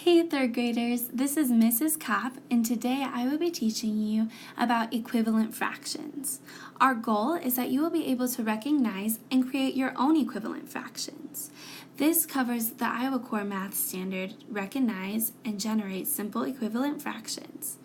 Hey third graders, this is Mrs. Kopp, and today I will be teaching you about equivalent fractions. Our goal is that you will be able to recognize and create your own equivalent fractions. This covers the Iowa Core Math Standard, Recognize and Generate Simple Equivalent Fractions.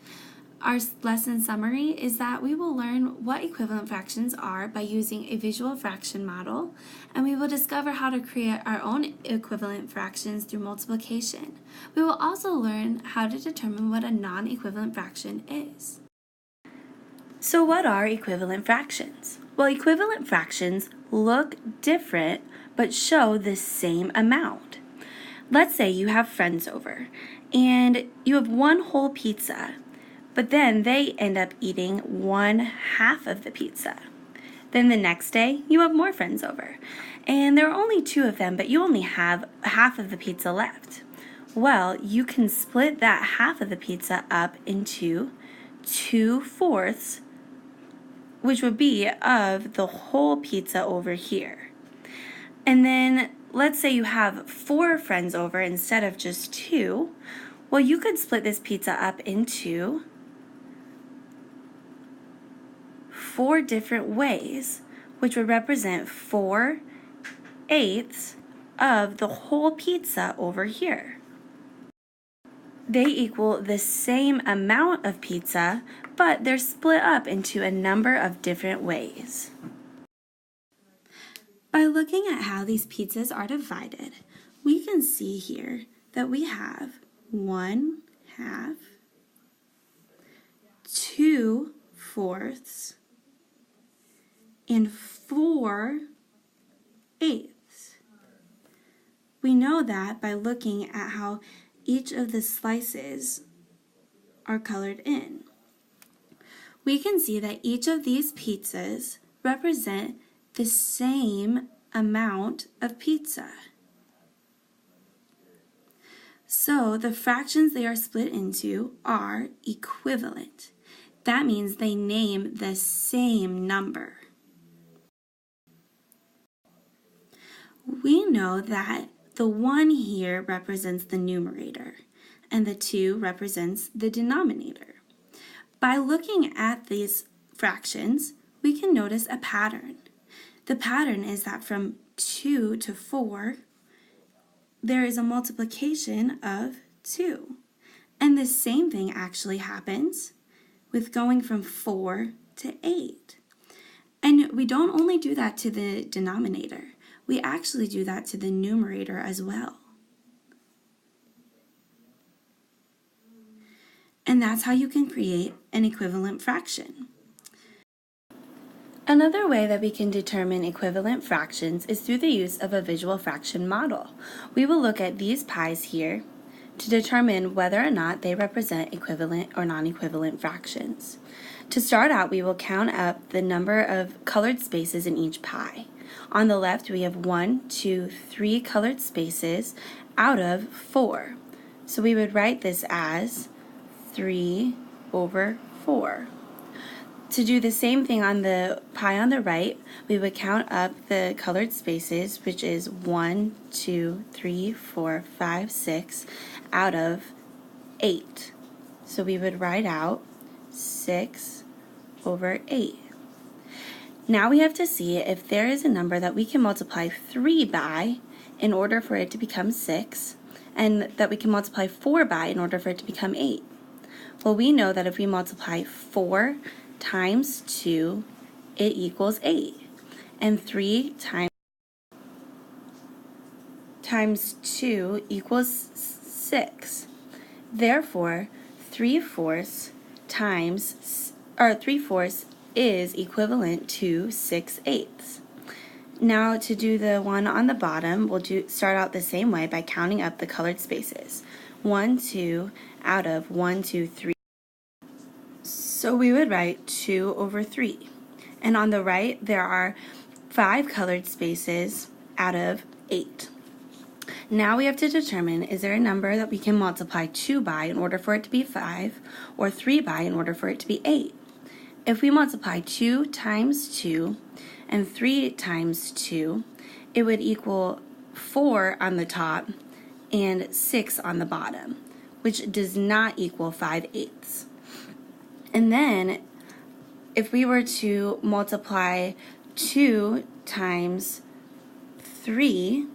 Our lesson summary is that we will learn what equivalent fractions are by using a visual fraction model, and we will discover how to create our own equivalent fractions through multiplication. We will also learn how to determine what a non-equivalent fraction is. So what are equivalent fractions? Well, equivalent fractions look different but show the same amount. Let's say you have friends over and you have one whole pizza, but then they end up eating 1/2 of the pizza. Then the next day, you have more friends over, and there are only 2 of them, but you only have 1/2 of the pizza left. Well, you can split that 1/2 of the pizza up into 2/4, which would be of the whole pizza over here. And then let's say you have 4 friends over instead of just 2. Well, you could split this pizza up into 4 different ways, which would represent 4/8 of the whole pizza over here. They equal the same amount of pizza, but they're split up into a number of different ways. By looking at how these pizzas are divided, we can see here that we have 1/2, 2/4, and 4/8. We know that by looking at how each of the slices are colored in. We can see that each of these pizzas represent the same amount of pizza. So the fractions they are split into are equivalent. That means they name the same number. We know that the 1 here represents the numerator and the 2 represents the denominator. By looking at these fractions, we can notice a pattern. The pattern is that from 2 to 4, there is a multiplication of 2. And the same thing actually happens with going from 4 to 8. And we don't only do that to the denominator. We actually do that to the numerator as well. And that's how you can create an equivalent fraction. Another way that we can determine equivalent fractions is through the use of a visual fraction model. We will look at these pies here to determine whether or not they represent equivalent or non-equivalent fractions. To start out, we will count up the number of colored spaces in each pie. On the left, we have 1, 2, 3 colored spaces out of 4. So we would write this as 3/4. To do the same thing on the pie on the right, we would count up the colored spaces, which is 1, 2, 3, 4, 5, 6, out of 8. So we would write out 6/8. Now we have to see if there is a number that we can multiply 3 by in order for it to become 6, and that we can multiply 4 by in order for it to become 8. Well, we know that if we multiply 4 times 2, it equals 8. And 3 times 2 equals 6. Therefore, 3/4 is equivalent to 6/8. Now to do the one on the bottom, we'll start out the same way by counting up the colored spaces. 1, 2, out of 1, 2, 3. So we would write 2/3. And on the right, there are 5 colored spaces out of 8. Now we have to determine, is there a number that we can multiply 2 by in order for it to be 5, or 3 by in order for it to be 8? If we multiply 2 times 2 and 3 times 2, it would equal 4 on the top and 6 on the bottom, which does not equal 5/8. And then if we were to multiply 2 times 3,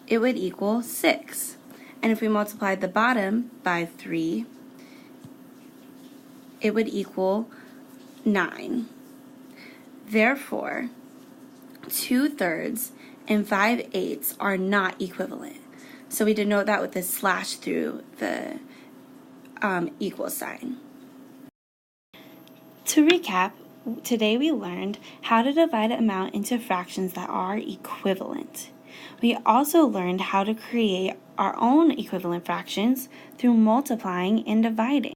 it would equal 6. And if we multiplied the bottom by 3, it would equal 9. Therefore, 2/3 and 5/8 are not equivalent. So we denote that with a slash through the equal sign. To recap, today we learned how to divide an amount into fractions that are equivalent. We also learned how to create our own equivalent fractions through multiplying and dividing.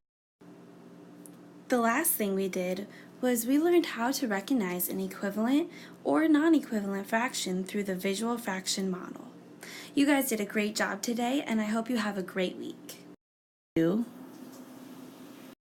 The last thing we did was we learned how to recognize an equivalent or non-equivalent fraction through the visual fraction model. You guys did a great job today, and I hope you have a great week.